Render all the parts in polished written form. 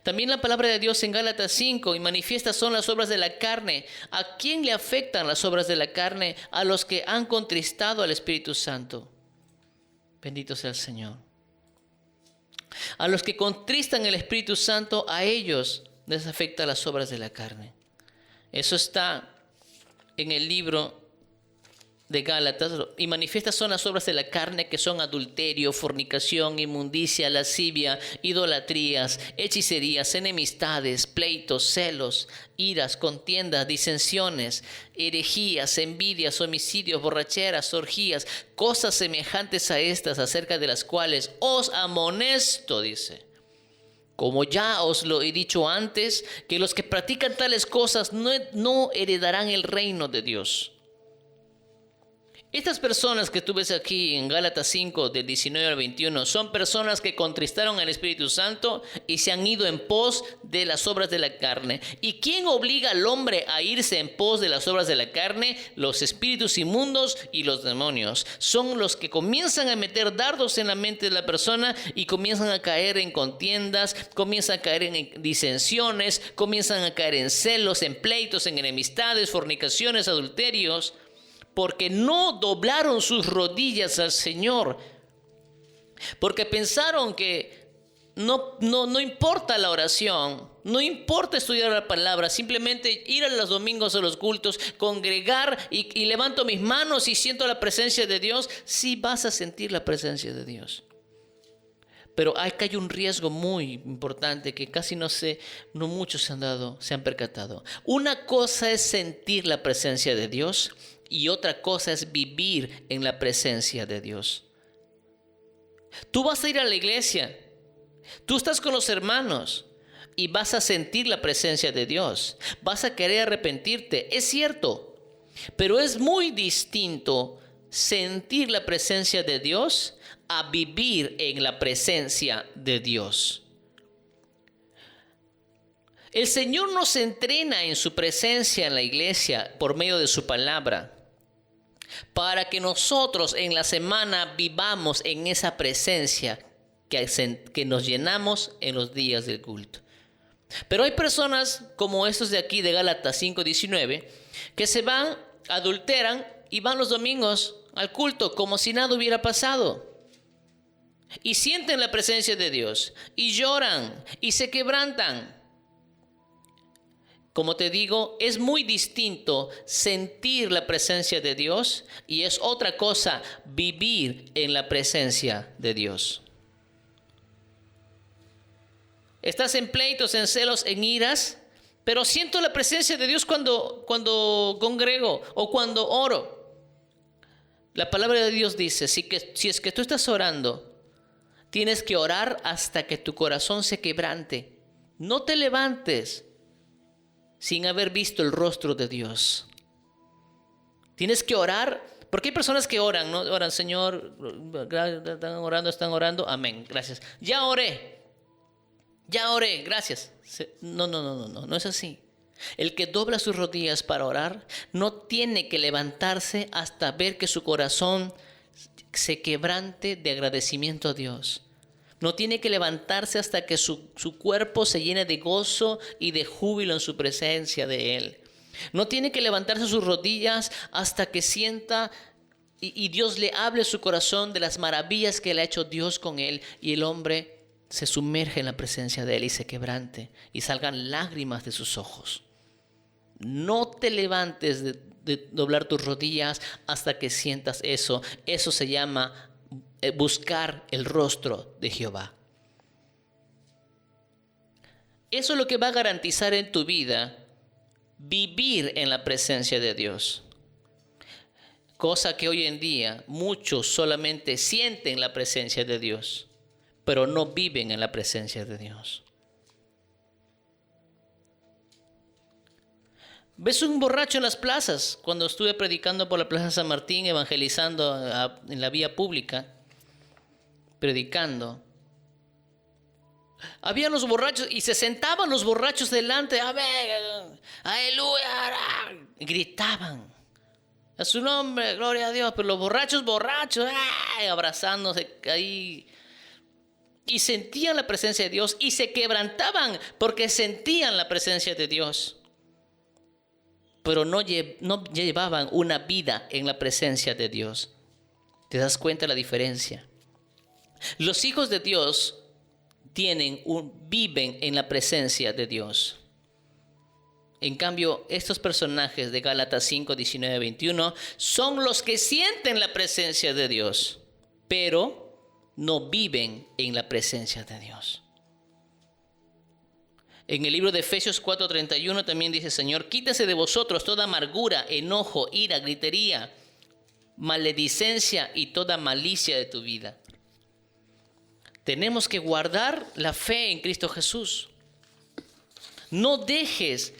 También la palabra de Dios en Gálatas 5, y manifiestas son las obras de la carne. ¿A quién le afectan las obras de la carne? A los que han contristado al Espíritu Santo. Bendito sea el Señor. A los que contristan el Espíritu Santo, a ellos les afecta las obras de la carne. Eso está en el libro de Gálatas. Y manifiestas son las obras de la carne, que son adulterio, fornicación, inmundicia, lascivia, idolatrías, hechicerías, enemistades, pleitos, celos, iras, contiendas, disensiones, herejías, envidias, homicidios, borracheras, orgías, cosas semejantes a estas, acerca de las cuales os amonesto, dice. Como ya os lo he dicho antes, que los que practican tales cosas no heredarán el reino de Dios. Estas personas que tú ves aquí en Gálatas 5, del 19 al 21, son personas que contristaron al Espíritu Santo y se han ido en pos de las obras de la carne. ¿Y quién obliga al hombre a irse en pos de las obras de la carne? Los espíritus inmundos y los demonios. Son los que comienzan a meter dardos en la mente de la persona y comienzan a caer en contiendas, comienzan a caer en disensiones, comienzan a caer en celos, en pleitos, en enemistades, fornicaciones, adulterios, porque no doblaron sus rodillas al Señor, porque pensaron que no importa la oración, no importa estudiar la palabra, simplemente ir a los domingos a los cultos, congregar y levanto mis manos y siento la presencia de Dios. Sí vas a sentir la presencia de Dios. Pero acá hay un riesgo muy importante que casi no muchos se han percatado. Una cosa es sentir la presencia de Dios y otra cosa es vivir en la presencia de Dios. Tú vas a ir a la iglesia, tú estás con los hermanos y vas a sentir la presencia de Dios. Vas a querer arrepentirte, es cierto, pero es muy distinto sentir la presencia de Dios a vivir en la presencia de Dios. El Señor nos entrena en su presencia en la iglesia por medio de su palabra, para que nosotros en la semana vivamos en esa presencia que nos llenamos en los días del culto. Pero hay personas como estos de aquí de Gálatas 5:19 que se van, adulteran y van los domingos al culto como si nada hubiera pasado. Y sienten la presencia de Dios y lloran y se quebrantan. Como te digo, es muy distinto sentir la presencia de Dios y es otra cosa vivir en la presencia de Dios. Estás en pleitos, en celos, en iras, pero siento la presencia de Dios cuando congrego o cuando oro. La palabra de Dios dice, si es que tú estás orando, tienes que orar hasta que tu corazón se quebrante. No te levantes sin haber visto el rostro de Dios. Tienes que orar, porque hay personas que oran, ¿no? Oran, Señor, están orando, amén, gracias. Ya oré, gracias. No es así. El que dobla sus rodillas para orar no tiene que levantarse hasta ver que su corazón se quebrante de agradecimiento a Dios. No tiene que levantarse hasta que su cuerpo se llene de gozo y de júbilo en su presencia de Él. No tiene que levantarse sus rodillas hasta que sienta y Dios le hable a su corazón de las maravillas que le ha hecho Dios con él, y el hombre se sumerge en la presencia de Él y se quebrante y salgan lágrimas de sus ojos. No te levantes de doblar tus rodillas hasta que sientas eso. Eso se llama buscar el rostro de Jehová. Eso es lo que va a garantizar en tu vida vivir en la presencia de Dios. Cosa que hoy en día muchos solamente sienten la presencia de Dios, pero no viven en la presencia de Dios. ¿Ves un borracho en las plazas? Cuando estuve predicando por la Plaza San Martín, evangelizando en la vía pública, predicando, habían los borrachos y se sentaban los borrachos delante, aleluya, y gritaban a su nombre, gloria a Dios, pero los borrachos, abrazándose ahí. y sentían la presencia de Dios y se quebrantaban porque sentían la presencia de Dios. Pero no llevaban una vida en la presencia de Dios. ¿Te das cuenta de la diferencia? Los hijos de Dios viven en la presencia de Dios. En cambio, estos personajes de Gálatas 5, 19, 21 son los que sienten la presencia de Dios, pero no viven en la presencia de Dios. En el libro de Efesios 4:31 también dice: Señor, quítase de vosotros toda amargura, enojo, ira, gritería, maledicencia y toda malicia de tu vida. Tenemos que guardar la fe en Cristo Jesús. No dejes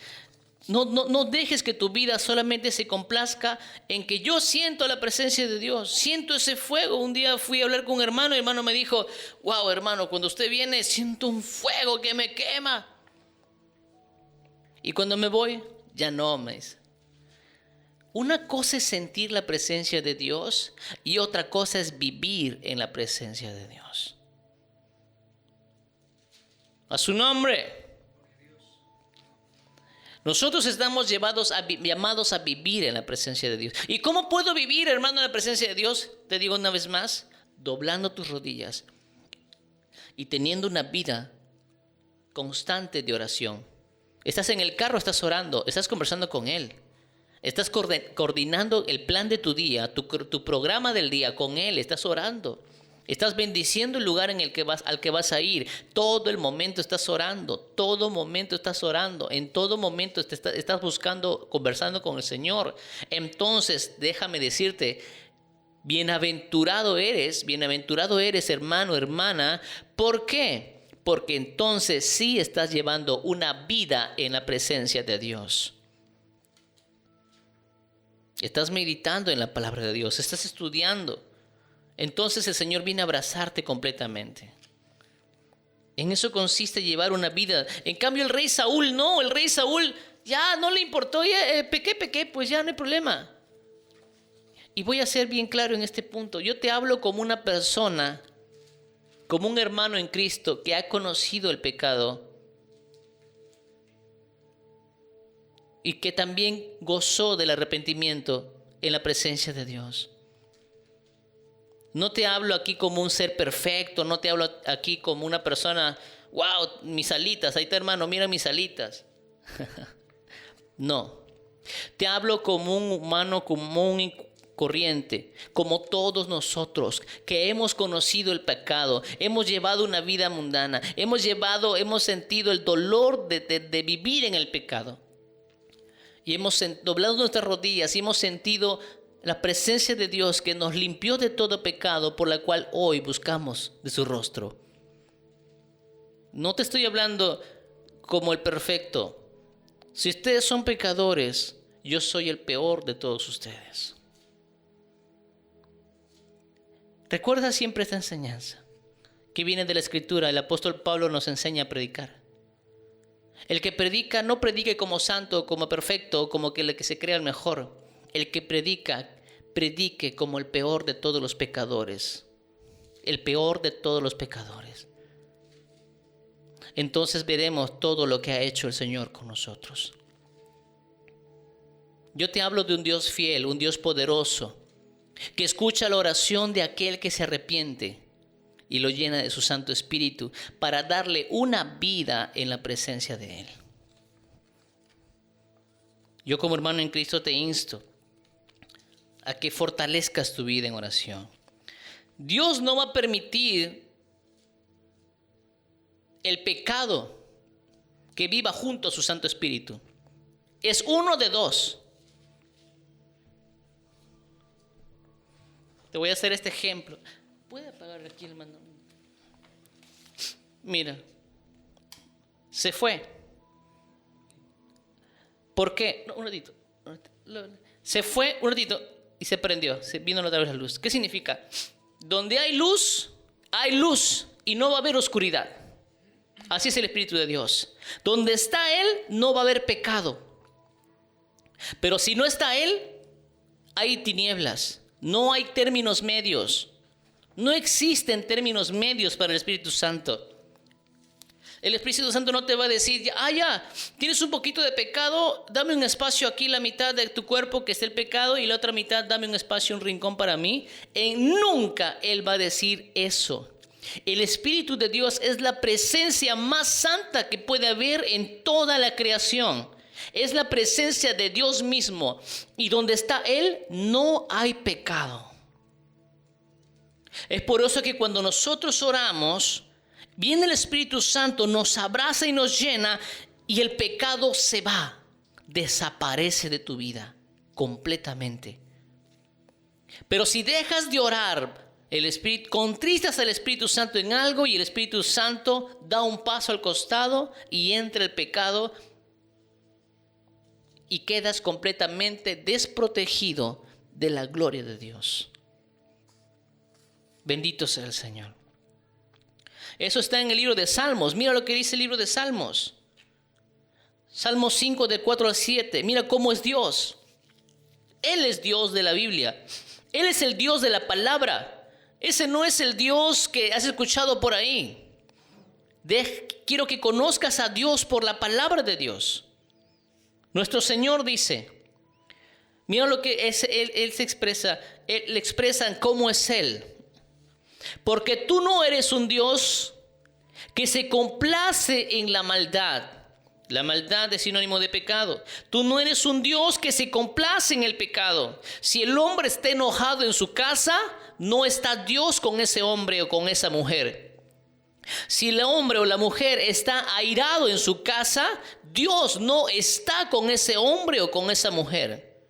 que tu vida solamente se complazca en que yo siento la presencia de Dios, siento ese fuego. Un día fui a hablar con un hermano y el hermano me dijo: wow, hermano, cuando usted viene siento un fuego que me quema. Y cuando me voy, ya no, me dice. Una cosa es sentir la presencia de Dios y otra cosa es vivir en la presencia de Dios. A su nombre. Nosotros estamos llamados a vivir en la presencia de Dios. ¿Y cómo puedo vivir, hermano, en la presencia de Dios? Te digo una vez más, doblando tus rodillas y teniendo una vida constante de oración. Estás en el carro, estás orando, estás conversando con Él. Estás coordinando el plan de tu día, tu programa del día con Él. Estás orando. Estás bendiciendo el lugar al que vas a ir. Todo el momento estás orando. Todo momento estás orando. En todo momento estás buscando, conversando con el Señor. Entonces, déjame decirte, bienaventurado eres, hermano, hermana. ¿Por qué? Porque entonces sí estás llevando una vida en la presencia de Dios. Estás meditando en la palabra de Dios, estás estudiando. Entonces el Señor viene a abrazarte completamente. En eso consiste llevar una vida. En cambio el rey Saúl no, el rey Saúl ya no le importó, ya, pequé, pues ya no hay problema. Y voy a ser bien claro en este punto. Yo te hablo como una persona, como un hermano en Cristo que ha conocido el pecado y que también gozó del arrepentimiento en la presencia de Dios. No te hablo aquí como un ser perfecto, no te hablo aquí como una persona, wow, mis alitas, ahí está, hermano, mira mis alitas. No, te hablo como un humano común y corriente, como todos nosotros que hemos conocido el pecado, hemos llevado una vida mundana, hemos sentido el dolor de vivir en el pecado. Y hemos doblado nuestras rodillas y hemos sentido la presencia de Dios que nos limpió de todo pecado, por la cual hoy buscamos de su rostro. No te estoy hablando como el perfecto. Si ustedes son pecadores, yo soy el peor de todos ustedes. Recuerda siempre esta enseñanza que viene de la Escritura. El apóstol Pablo nos enseña a predicar. El que predica no predique como santo, como perfecto, como que el que se crea el mejor. El que predique como el peor de todos los pecadores. El peor de todos los pecadores. Entonces veremos todo lo que ha hecho el Señor con nosotros. Yo te hablo de un Dios fiel, un Dios poderoso, que escucha la oración de aquel que se arrepiente y lo llena de su Santo Espíritu para darle una vida en la presencia de Él. Yo como hermano en Cristo te insto a que fortalezcas tu vida en oración. Dios no va a permitir el pecado que viva junto a su Santo Espíritu. Es uno de dos. Te voy a hacer este ejemplo. ¿Puede apagar aquí el mando? Mira, se fue. ¿Por qué? No, un ratito. Se fue un ratito y se prendió. Se vino otra vez la luz. ¿Qué significa? Donde hay luz y no va a haber oscuridad. Así es el Espíritu de Dios. Donde está Él no va a haber pecado. Pero si no está Él, hay tinieblas. No hay términos medios. No existen términos medios para el Espíritu Santo. El Espíritu Santo no te va a decir, ya, tienes un poquito de pecado, dame un espacio aquí, la mitad de tu cuerpo que esté el pecado y la otra mitad dame un espacio, un rincón para mí. Nunca Él va a decir eso. El Espíritu de Dios es la presencia más santa que puede haber en toda la creación. Es la presencia de Dios mismo. Y donde está Él no hay pecado. Es por eso que cuando nosotros oramos, viene el Espíritu Santo, nos abraza y nos llena y el pecado se va, desaparece de tu vida completamente. Pero si dejas de orar, contristas al Espíritu Santo en algo y el Espíritu Santo da un paso al costado y entra el pecado y quedas completamente desprotegido de la gloria de Dios. Bendito sea el Señor. Eso está en el libro de Salmos. Mira lo que dice el libro de Salmos. Salmos 5 del 4 al 7. Mira cómo es Dios. Él es Dios de la Biblia. Él es el Dios de la palabra. Ese no es el Dios que has escuchado por ahí. Quiero que conozcas a Dios por la palabra de Dios. Nuestro Señor dice, mira lo que Él se expresa. Le expresan cómo es Él. Porque tú no eres un Dios que se complace en la maldad. La maldad es sinónimo de pecado. Tú no eres un Dios que se complace en el pecado. Si el hombre está enojado en su casa, no está Dios con ese hombre o con esa mujer. Si el hombre o la mujer está airado en su casa, Dios no está con ese hombre o con esa mujer.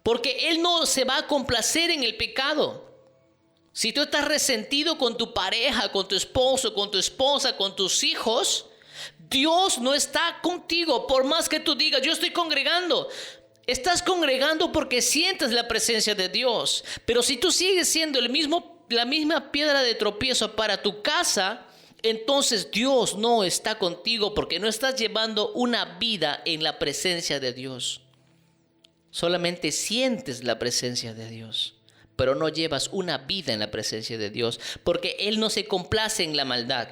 Porque Él no se va a complacer en el pecado. Si tú estás resentido con tu pareja, con tu esposo, con tu esposa, con tus hijos, Dios no está contigo. Por más que tú digas, yo estoy congregando. Estás congregando porque sientes la presencia de Dios. Pero si tú sigues siendo la misma piedra de tropiezo para tu casa, entonces Dios no está contigo porque no estás llevando una vida en la presencia de Dios. Solamente sientes la presencia de Dios, pero no llevas una vida en la presencia de Dios, porque Él no se complace en la maldad.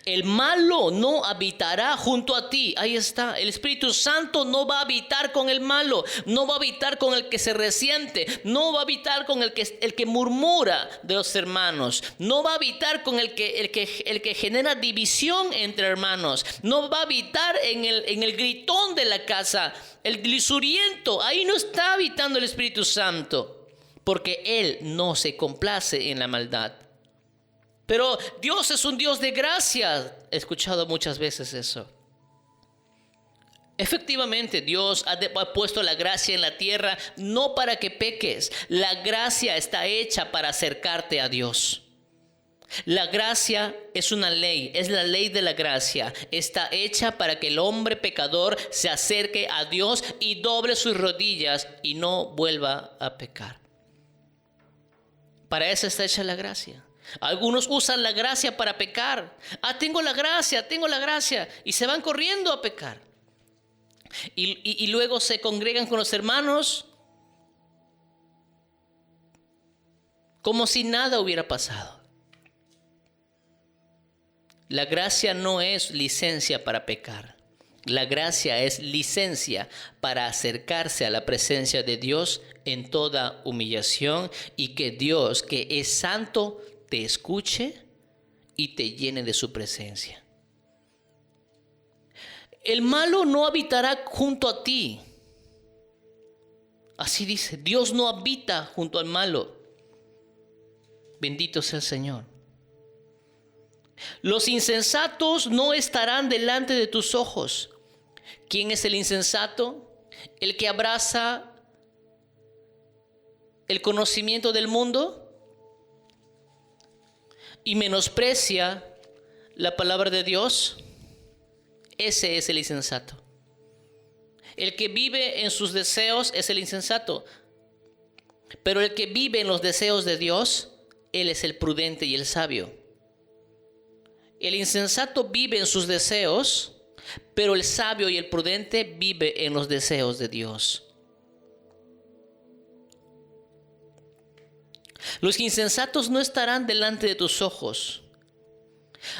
El malo no habitará junto a ti. Ahí está. El Espíritu Santo no va a habitar con el malo. No va a habitar con el que se resiente. No va a habitar con el que murmura de los hermanos. No va a habitar con el que genera división entre hermanos. No va a habitar en el gritón de la casa, el lisuriento. Ahí no está habitando el Espíritu Santo, porque Él no se complace en la maldad. Pero Dios es un Dios de gracia. He escuchado muchas veces eso. Efectivamente, Dios ha puesto la gracia en la tierra no para que peques. La gracia está hecha para acercarte a Dios. La gracia es una ley, es la ley de la gracia. Está hecha para que el hombre pecador se acerque a Dios y doble sus rodillas y no vuelva a pecar. Para eso está hecha la gracia. Algunos usan la gracia para pecar. Tengo la gracia. Y se van corriendo a pecar. Y luego se congregan con los hermanos como si nada hubiera pasado. La gracia no es licencia para pecar. La gracia es licencia para acercarse a la presencia de Dios en toda humillación y que Dios, que es santo, te escuche y te llene de su presencia. El malo no habitará junto a ti. Así dice, Dios no habita junto al malo. Bendito sea el Señor. Los insensatos no estarán delante de tus ojos. ¿Quién es el insensato? El que abraza el conocimiento del mundo y menosprecia la palabra de Dios. Ese es el insensato. El que vive en sus deseos es el insensato. Pero el que vive en los deseos de Dios, él es el prudente y el sabio. El insensato vive en sus deseos, pero el sabio y el prudente vive en los deseos de Dios. Los insensatos no estarán delante de tus ojos.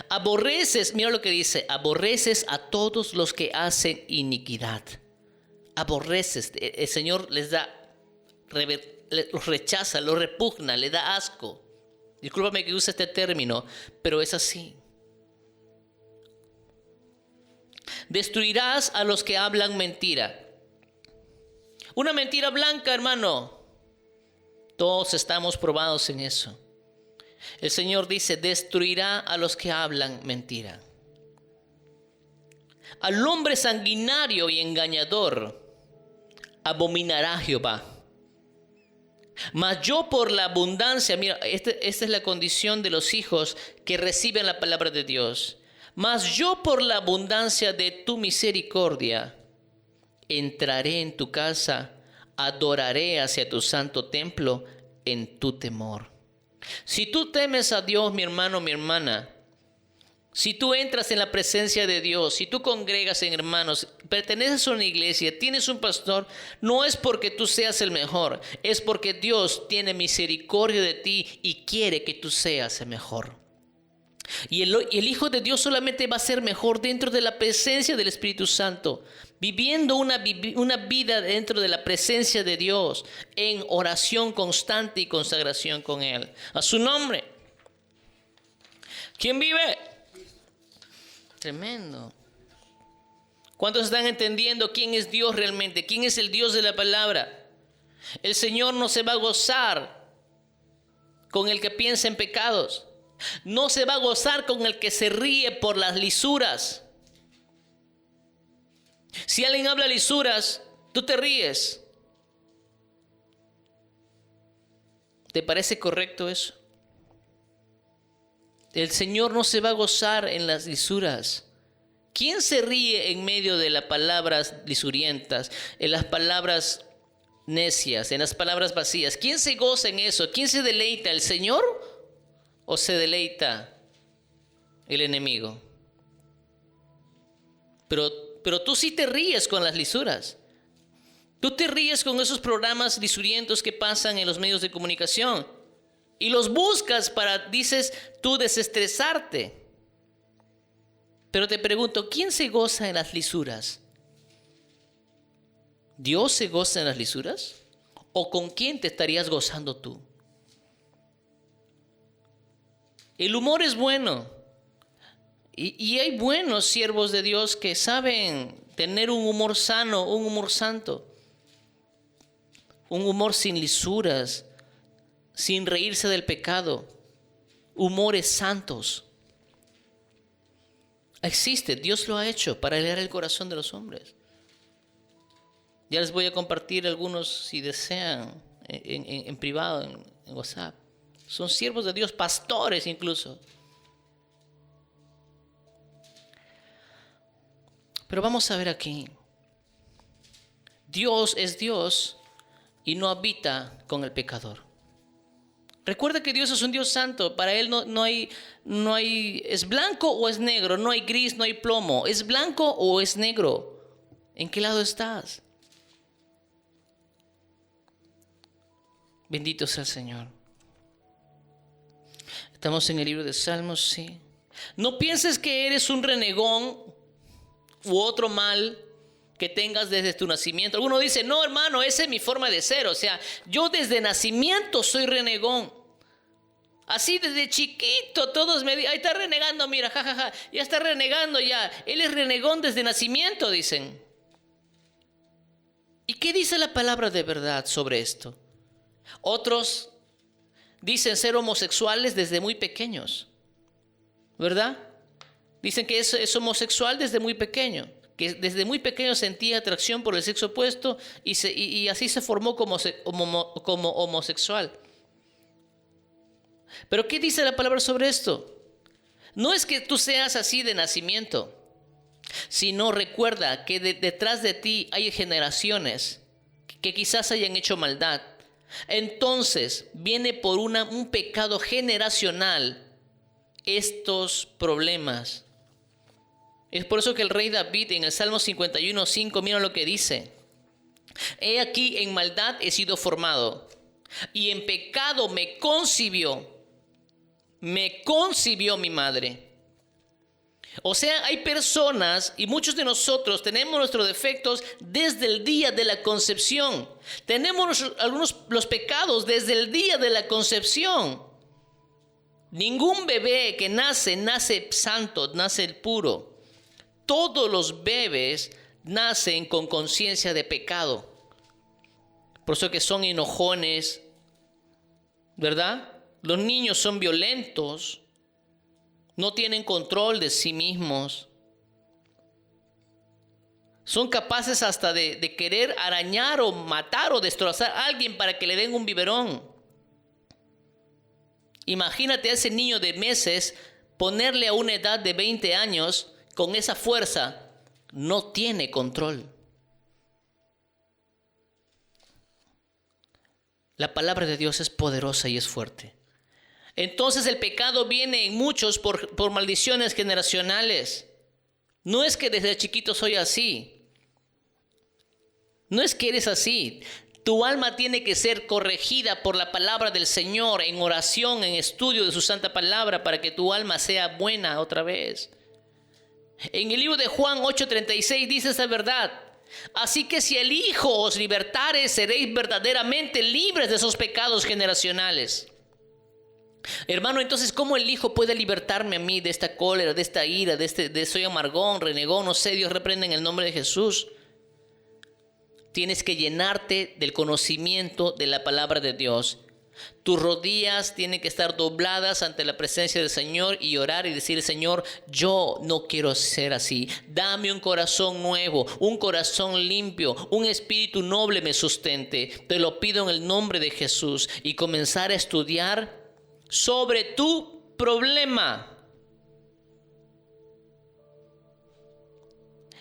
Aborreces, mira lo que dice, aborreces a todos los que hacen iniquidad. Aborreces, el Señor les da, los rechaza, los repugna, le da asco. Discúlpame que use este término, pero es así. Destruirás a los que hablan mentira. Una mentira blanca, hermano. Todos estamos probados en eso. El Señor dice, destruirá a los que hablan mentira. Al hombre sanguinario y engañador abominará Jehová. Mas yo por la abundancia, mira, esta es la condición de los hijos que reciben la palabra de Dios. Mas yo por la abundancia de tu misericordia entraré en tu casa, adoraré hacia tu santo templo en tu temor. Si tú temes a Dios, mi hermano, mi hermana, si tú entras en la presencia de Dios, si tú congregas en hermanos, perteneces a una iglesia, tienes un pastor, no es porque tú seas el mejor, es porque Dios tiene misericordia de ti y quiere que tú seas el mejor. Y el Hijo de Dios solamente va a ser mejor dentro de la presencia del Espíritu Santo, viviendo una vida dentro de la presencia de Dios, en oración constante y consagración con Él. A su nombre. ¿Quién vive? Tremendo. ¿Cuántos están entendiendo quién es Dios realmente? ¿Quién es el Dios de la palabra? El Señor no se va a gozar con el que piensa en pecados. No se va a gozar con el que se ríe por las lisuras. Si alguien habla lisuras, tú te ríes. ¿Te parece correcto eso? El Señor no se va a gozar en las lisuras. ¿Quién se ríe en medio de las palabras lisurientas, en las palabras necias, en las palabras vacías? ¿Quién se goza en eso? ¿Quién se deleita? ¿El Señor o se deleita el enemigo? Pero tú sí te ríes con las lisuras. Tú te ríes con esos programas lisurientos que pasan en los medios de comunicación. Y los buscas para, dices tú, desestresarte. Pero te pregunto, ¿quién se goza en las lisuras? ¿Dios se goza en las lisuras? ¿O con quién te estarías gozando tú? El humor es bueno. Y hay buenos siervos de Dios que saben tener un humor sano, un humor santo. Un humor sin lisuras, sin reírse del pecado. Humores santos. Existe, Dios lo ha hecho para leer el corazón de los hombres. Ya les voy a compartir algunos si desean en privado, en WhatsApp. Son siervos de Dios, pastores incluso. Pero vamos a ver aquí. Dios es Dios y no habita con el pecador. Recuerda que Dios es un Dios santo. Para Él no hay, es blanco o es negro, no hay gris, no hay plomo. ¿Es blanco o es negro? ¿En qué lado estás? Bendito sea el Señor. Estamos en el libro de Salmos, sí. No pienses que eres un renegón u otro mal que tengas desde tu nacimiento. Alguno dice, no hermano, esa es mi forma de ser. O sea, yo desde nacimiento soy renegón. Así desde chiquito todos me dicen, ahí está renegando, mira, jajaja, ya está renegando ya. Él es renegón desde nacimiento, dicen. ¿Y qué dice la palabra de verdad sobre esto? Otros dicen ser homosexuales desde muy pequeños, ¿verdad? Dicen que es homosexual desde muy pequeño, que desde muy pequeño sentía atracción por el sexo opuesto y así se formó como homosexual. Pero ¿qué dice la palabra sobre esto? No es que tú seas así de nacimiento, sino recuerda que detrás de ti hay generaciones que quizás hayan hecho maldad. Entonces viene por un pecado generacional estos problemas. Es por eso que el rey David en el Salmo 51:5, mira lo que dice. He aquí en maldad he sido formado, y en pecado me concibió mi madre. O sea, hay personas, y muchos de nosotros tenemos nuestros defectos desde el día de la concepción. Tenemos los pecados desde el día de la concepción. Ningún bebé que nace santo, nace puro. Todos los bebés nacen con conciencia de pecado. Por eso que son enojones, ¿verdad? Los niños son violentos. No tienen control de sí mismos. Son capaces hasta de querer arañar o matar o destrozar a alguien para que le den un biberón. Imagínate a ese niño de meses ponerle a una edad de 20 años con esa fuerza. No tiene control. La palabra de Dios es poderosa y es fuerte. Entonces el pecado viene en muchos por maldiciones generacionales. No es que desde chiquito soy así. No es que eres así. Tu alma tiene que ser corregida por la palabra del Señor en oración, en estudio de su santa palabra para que tu alma sea buena otra vez. En el libro de Juan 8:36 dice esta verdad. Así que si el Hijo os libertare, seréis verdaderamente libres de esos pecados generacionales. Hermano, entonces, ¿cómo el Hijo puede libertarme a mí de esta cólera, de esta ira, de soy amargón, renegón? No sé, Dios reprende en el nombre de Jesús. Tienes que llenarte del conocimiento de la palabra de Dios. Tus rodillas tienen que estar dobladas ante la presencia del Señor y orar y decir: Señor, yo no quiero ser así. Dame un corazón nuevo, un corazón limpio, un espíritu noble me sustente. Te lo pido en el nombre de Jesús. Y comenzar a estudiar sobre tu problema.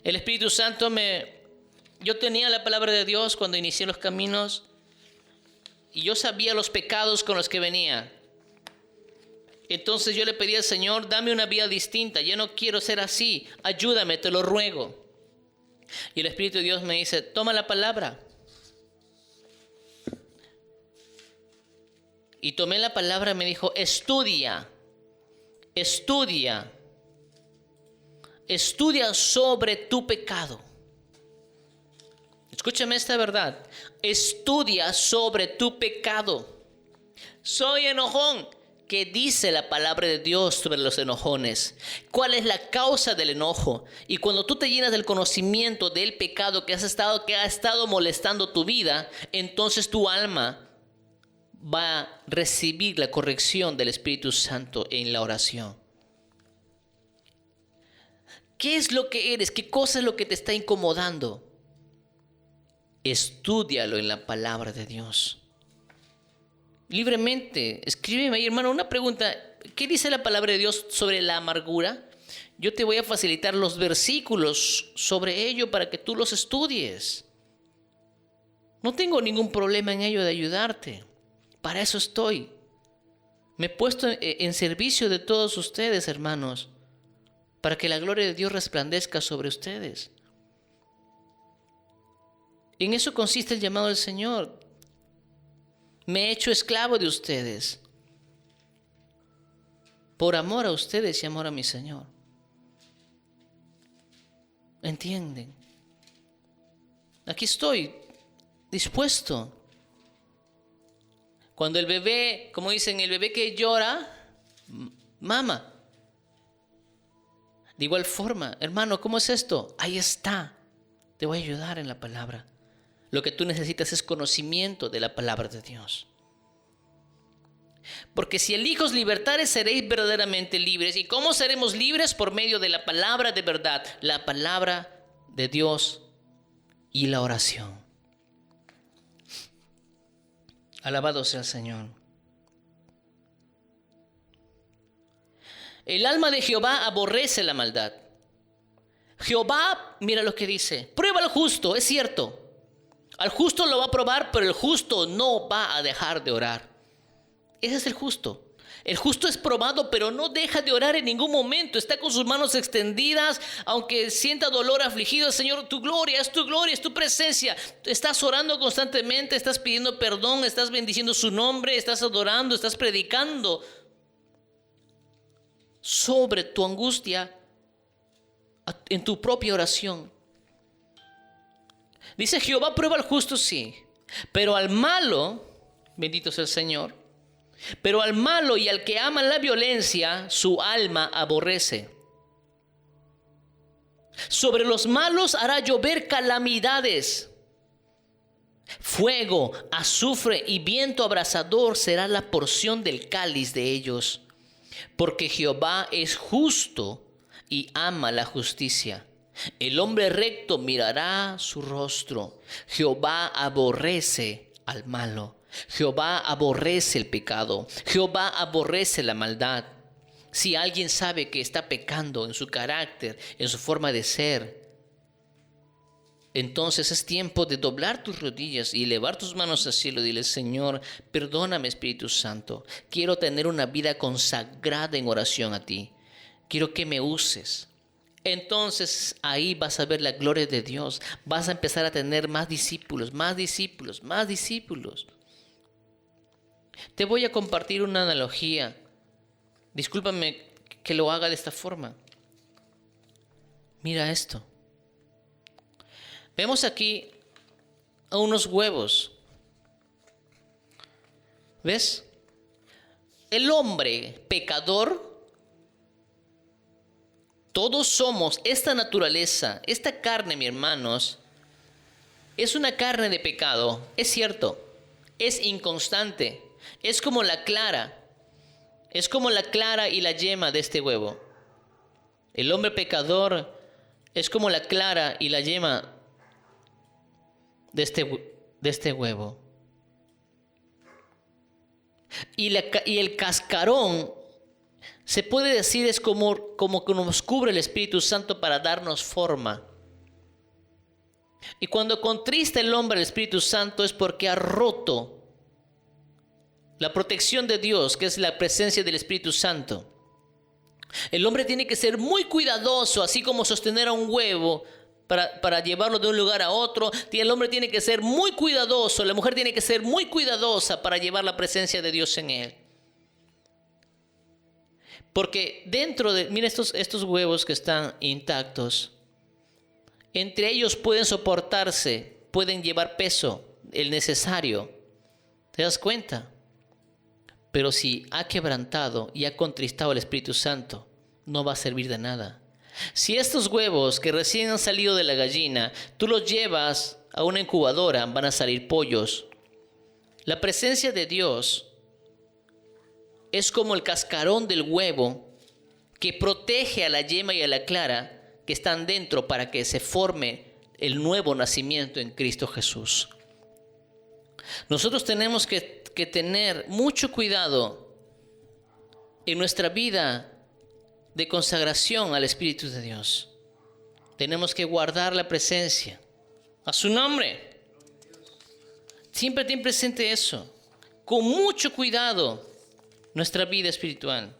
El Espíritu Santo yo tenía la palabra de Dios cuando inicié los caminos y yo sabía los pecados con los que venía. Entonces yo le pedí al Señor: dame una vida distinta, yo no quiero ser así, ayúdame, te lo ruego. Y el Espíritu de Dios me dice: toma la palabra. Y tomé la palabra y me dijo: estudia sobre tu pecado. Escúchame esta verdad. Estudia sobre tu pecado. Soy enojón. ¿Qué dice la palabra de Dios sobre los enojones? ¿Cuál es la causa del enojo? Y cuando tú te llenas del conocimiento del pecado que ha estado molestando tu vida, entonces tu alma va a recibir la corrección del Espíritu Santo en la oración. ¿Qué es lo que eres? ¿Qué cosa es lo que te está incomodando? Estúdialo en la palabra de Dios. Libremente, escríbeme ahí, hermano, una pregunta. ¿Qué dice la palabra de Dios sobre la amargura? Yo te voy a facilitar los versículos sobre ello para que tú los estudies. No tengo ningún problema en ello de ayudarte. Para eso estoy. Me he puesto en servicio de todos ustedes, hermanos, para que la gloria de Dios resplandezca sobre ustedes. En eso consiste el llamado del Señor. Me he hecho esclavo de ustedes, por amor a ustedes y amor a mi Señor. ¿Entienden? Aquí estoy, dispuesto. Cuando el bebé, como dicen, el bebé que llora, mama. De igual forma, hermano, ¿cómo es esto? Ahí está. Te voy a ayudar en la palabra. Lo que tú necesitas es conocimiento de la palabra de Dios. Porque si el Hijo os libertare, seréis verdaderamente libres. ¿Y cómo seremos libres? Por medio de la palabra de verdad, la palabra de Dios y la oración. Alabado sea el Señor. El alma de Jehová aborrece la maldad. Jehová, mira lo que dice: prueba al justo, es cierto. Al justo lo va a probar, pero el justo no va a dejar de orar. Ese es el justo. El justo es probado, pero no deja de orar en ningún momento. Está con sus manos extendidas, aunque sienta dolor, afligido. Señor, tu gloria, es tu presencia. Estás orando constantemente, estás pidiendo perdón, estás bendiciendo su nombre, estás adorando, estás predicando sobre tu angustia en tu propia oración. Dice: Jehová prueba al justo, sí, pero al malo, bendito sea el Señor, pero al malo y al que ama la violencia, su alma aborrece. Sobre los malos hará llover calamidades. Fuego, azufre y viento abrasador será la porción del cáliz de ellos. Porque Jehová es justo y ama la justicia. El hombre recto mirará su rostro. Jehová aborrece al malo. Jehová aborrece el pecado. Jehová aborrece la maldad. Si alguien sabe que está pecando en su carácter, en su forma de ser, entonces es tiempo de doblar tus rodillas y elevar tus manos al cielo y dile: Señor, perdóname, Espíritu Santo. Quiero tener una vida consagrada en oración a ti. Quiero que me uses. Entonces ahí vas a ver la gloria de Dios. Vas a empezar a tener más discípulos, más discípulos, más discípulos. Te voy a compartir una analogía. Discúlpame que lo haga de esta forma. Mira esto. Vemos aquí a unos huevos. ¿Ves? El hombre pecador, todos somos esta naturaleza, esta carne, mis hermanos, es una carne de pecado, es cierto, es inconstante, es como la clara y la yema de este huevo. El hombre pecador es como la clara y la yema de este huevo. Y el cascarón, se puede decir, es como que nos cubre el Espíritu Santo para darnos forma. Y cuando contrista el hombre al Espíritu Santo es porque ha roto la protección de Dios, que es la presencia del Espíritu Santo. El hombre tiene que ser muy cuidadoso, así como sostener a un huevo para llevarlo de un lugar a otro. El hombre tiene que ser muy cuidadoso, la mujer tiene que ser muy cuidadosa para llevar la presencia de Dios en él. Porque dentro de, mira estos huevos que están intactos, entre ellos pueden soportarse, pueden llevar peso, el necesario. ¿Te das cuenta? Pero si ha quebrantado y ha contristado al Espíritu Santo, no va a servir de nada. Si estos huevos que recién han salido de la gallina, tú los llevas a una incubadora, van a salir pollos. La presencia de Dios es como el cascarón del huevo que protege a la yema y a la clara que están dentro para que se forme el nuevo nacimiento en Cristo Jesús. Nosotros tenemos que tener mucho cuidado en nuestra vida de consagración al Espíritu de Dios. Tenemos que guardar la presencia a su nombre. Siempre ten presente eso. Con mucho cuidado nuestra vida espiritual.